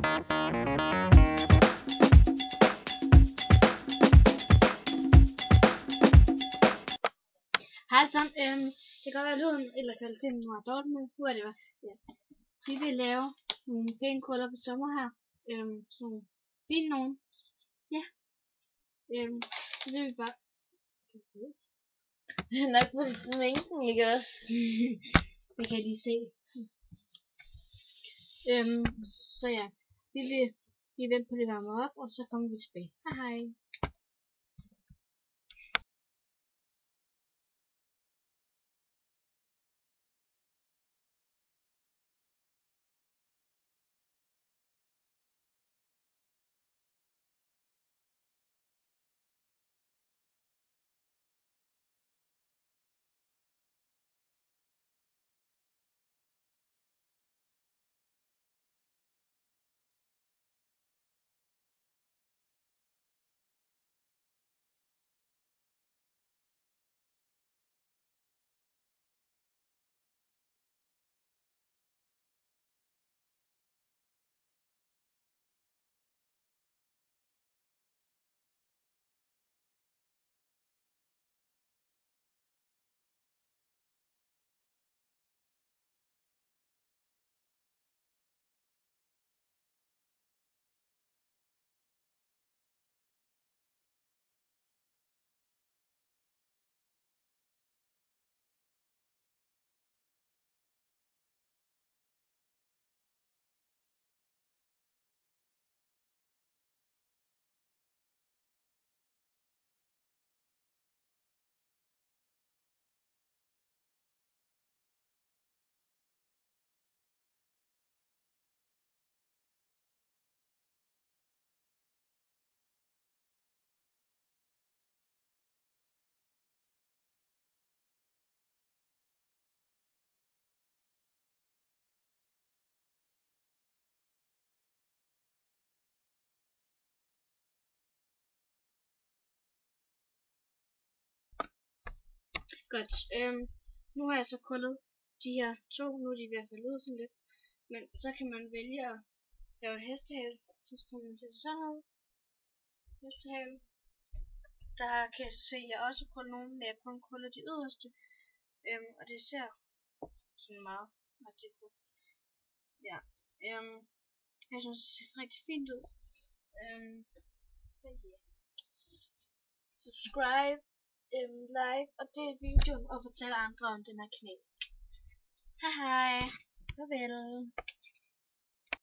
Hej alle sammen, det kan godt være lyden eller kvaliteten var dårligt, men whatever. Ja. Vi vil lave nogle pæne krøller på sommer her, sådan fine nogen. Ja, så det vil bare... Det er nok på sminken, ikke også? Det kan I lige se. Så ja, vi vil lige vente på det varmer op, og så kommer vi tilbage. Hej hej. Godt, nu har jeg så krøllet de her to, nu er de ved at falde ud sådan lidt, men så kan man vælge at lave en hestehale, så kommer man til sådan noget. Hestehale. Der kan jeg se, at jeg også har krøllet nogle, men jeg kun krøllet de yderste, og det ser sådan meget rigtig ud. Ja, jeg synes det ser rigtig fint ud. Så ja. Subscribe, like og del videoen og fortæl andre om den her kanal. Hej hej, farvel.